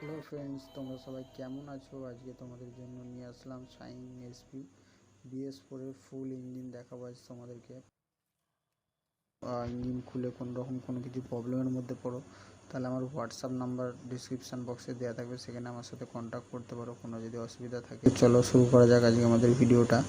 Hello friends, তোমরা সবাই কেমন আছো? আজকে তোমাদের জন্য নিয়ে আসলাম শাইন এসপি BS4 এর ফুল ইঞ্জিন দেখাবো আজ তোমাদেরকে। ইঞ্জিন খুলে কোনো রকম কোনো কিছু প্রবলেমের মধ্যে পড়ো তাহলে আমার হোয়াটসঅ্যাপ নাম্বার ডিসক্রিপশান বক্সে দেওয়া থাকবে, সেখানে আমার সাথে কন্ট্যাক্ট করতে পারো কোনো যদি অসুবিধা থাকে। চলো শুরু করা যাক আজকে আমাদের ভিডিওটা।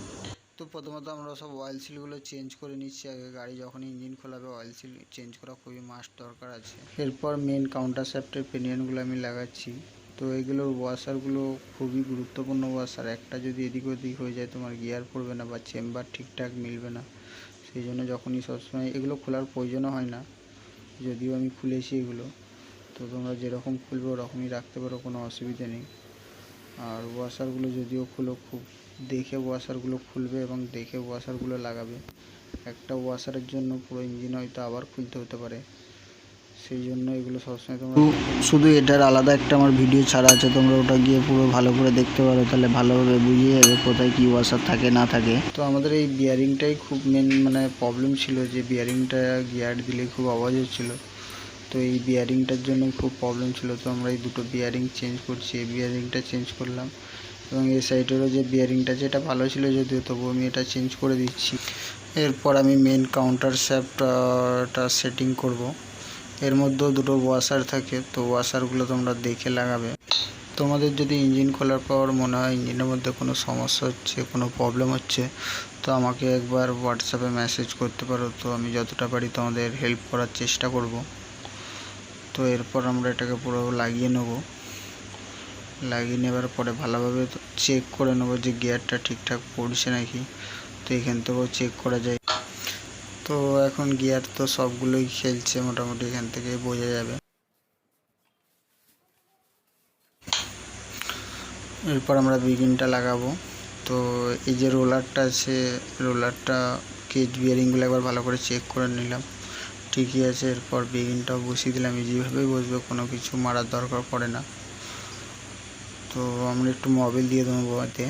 তো প্রথমত আমরা সব অয়েল সিলগুলো চেঞ্জ করে নিচ্ছি আগে। গাড়ি যখন ইঞ্জিন খোলাবে অয়েল সিল চেঞ্জ করা খুবই মাস্ট দরকার আছে। এরপর মেন কাউন্টার শ্যাফটের পিনিয়নগুলো আমি লাগাচ্ছি। তো এগুলোর ওয়াশারগুলো খুবই গুরুত্বপূর্ণ ওয়াশার। একটা যদি এদিক ওদিক হয়ে যায় তোমার গিয়ার পড়বে না বা চেম্বার ঠিকঠাক মিলবে না। সেই জন্য যখনই সবসময় এগুলো খোলার প্রয়োজনও হয় না, যদিও আমি খুলেছি এগুলো। তো তোমরা যেরকম খুলবে ওরকমই রাখতে পারো, কোনো অসুবিধা নেই। আর ওয়াশারগুলো যদিও খুলো খুব দেখে ওয়াশারগুলো খুলবে এবং দেখে ওয়াশারগুলো লাগাবে। একটা ওয়াশারের জন্য পুরো ইঞ্জিন হয়তো আবার খুলতে হতে পারে, সেই জন্য এগুলো সবসময় তোমরা শুধু এটার আলাদা একটা আমার ভিডিও ছাড়া আছে, তোমরা ওটা গিয়ে পুরো ভালো করে দেখতে পারো, তাহলে ভালোভাবে বুঝিয়ে যাবে কোথায় কী ওয়াশার থাকে না থাকে। তো আমাদের এই বিয়ারিংটাই খুব মেন প্রবলেম ছিল, যে বিয়ারিংটা গিয়ার দিলে খুব আওয়াজ হচ্ছিল। তো এই বিয়ারিংটার জন্য খুব প্রবলেম ছিল। তো আমরা এই দুটো বিয়ারিং চেঞ্জ করছি, এই বিয়ারিংটা চেঞ্জ করলাম এবং এই সাইডেরও যে বিয়ারিংটা যেটা ভালো ছিল যদিও, তবু আমি এটা চেঞ্জ করে দিচ্ছি। এরপর আমি মেন কাউন্টার শ্যাফটটা সেটিং করব। এর মধ্যেও দুটো ওয়াশার থাকে, তো ওয়াশারগুলো তোমরা দেখে লাগাবে। তোমাদের যদি ইঞ্জিন খোলার পর মনে হয় ইঞ্জিনের মধ্যে কোনো সমস্যা হচ্ছে, কোনো প্রবলেম হচ্ছে, তো আমাকে একবার হোয়াটসঅ্যাপে মেসেজ করতে পারো। তো আমি যতটা পারি তোমাদের হেল্প করার চেষ্টা করব। তো এরপর আমরা এটাকে পুরো লাগিয়ে নেব। লাগিয়ে নেবার পরে ভালোভাবে চেক করে নেব যে গিয়ারটা ঠিকঠাক পড়ছে নাকি। তো এখান থেকেও চেক করা যায়। তো এখন গিয়ার তো সবগুলোই খেলছে মোটামুটি, এখান থেকে বোঝা যাবে। এরপর আমরা বিগিনটা লাগাবো। তো এই যে রোলারটা আছে, রোলারটা কেজ বিয়ারিংগুলো একবার ভালো করে চেক করে নিলাম, ঠিকই আছে। এরপর বিগিনটাও বসিয়ে দিলাম, ইজিভাবেই বসবে, কোনো কিছু মারার দরকার পড়ে না। তো আমরা একটু মোবিল দিয়ে দেবো এতে।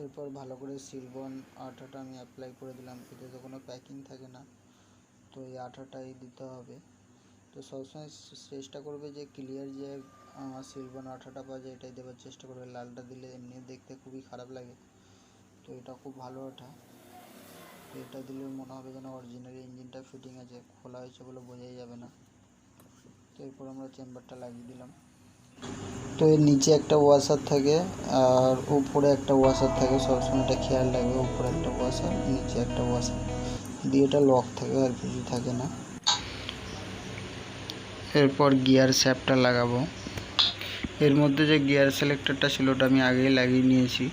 এরপর ভালো করে সিলবন আঠাটা আমি অ্যাপ্লাই করে দিলাম। এতে তো কোনো প্যাকিং থাকে না, তো এই আঠাটাই দিতে হবে। তো সবসময় চেষ্টা করবে যে ক্লিয়ার যে সিলবন আঠাটা পাওয়া যায় এটাই দেওয়ার চেষ্টা করবে। লালটা দিলে এমনি দেখতে খুবই খারাপ লাগে। তো এটা খুব ভালো আঠা, তো এটা দিলে মনে হবে যেন অরিজিনাল ইঞ্জিনটা ফিটিং আছে, খোলা হয়েছে বলে বোঝাই যাবে না। তো এরপর আমরা চেম্বারটা লাগিয়ে দিলাম। তো এর নিচে একটা ওয়াশার থাকে আর উপরে একটা ওয়াশার থাকে, সবসময় এটা খেয়াল রাখবে। উপরে একটা ওয়াশার, নিচে একটা ওয়াশার দিয়ে এটা লক থাকে, আর কিছু থাকে না। এরপর গিয়ার শ্যাফটটা লাগাবো। এর মধ্যে যে গিয়ার সিলেক্টরটা ছিল ওটা আমি আগেই লাগিয়ে নিয়েছি।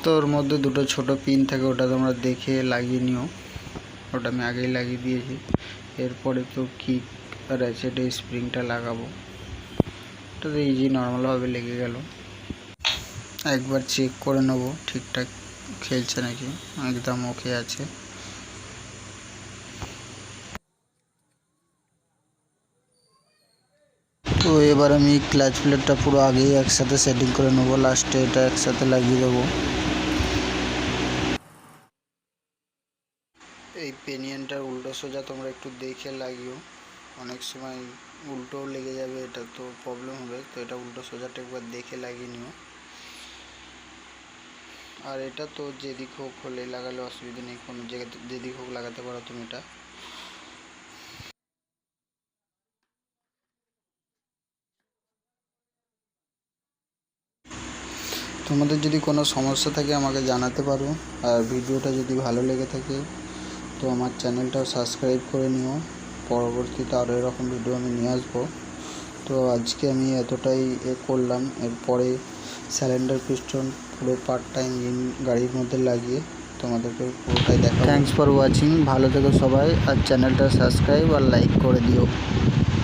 তো ওর মধ্যে দুটো ছোট পিন থাকে, ওটা তোমরা দেখে লাগিয়ে নিও, ওটা আমি আগেই লাগিয়ে দিয়েছি। এরপরে তো কিক আর অ্যাচেটে স্প্রিংটা লাগাবো। ওটা তো ইজি, নর্মালভাবে লেগে গেল। একবার চেক করে নেব ঠিকঠাক খেলছে নাকি, একদম ওকে আছে। তো এবার আমি ক্লাচ প্লেটটা পুরো আগেই একসাথে সেটিং করে নেবো, লাস্টে এটা একসাথে লাগিয়ে দেবো। এই পেনিয়নটার উল্টো সোজা তোমরা একটু দেখে লাগিও, অনেক সময় উল্টোও লেগে যাবে, এটা তো প্রবলেম হবে। তো এটা উল্টো সোজাটা একবার দেখে লাগিয়ে নিও। আর এটা তো যেদিক হোক হলে লাগালে অসুবিধা নেই, কোনো জায়গাতে যেদিক হোক লাগাতে পারো তুমি এটা। তোমাদের যদি কোনো সমস্যা থাকে আমাকে জানাতে পারো। আর ভিডিওটা যদি ভালো লেগে থাকে তো আমার চ্যানেলটাও সাবস্ক্রাইব করে নিও, পরবর্তীতে আরও এরকম ভিডিও আমি নিয়ে আসবো। তো আজকে আমি এতটাই করলাম। এরপরে সিলিন্ডার পিস্টন পুরো পার্টটা ইঞ্জিন গাড়ির মধ্যে লাগিয়ে তোমাদেরকে পুরোটাই দেখাবো। থ্যাঙ্কস ফর ওয়াচিং, ভালো থেকো সবাই, আর চ্যানেলটা সাবস্ক্রাইব আর লাইক করে দিও।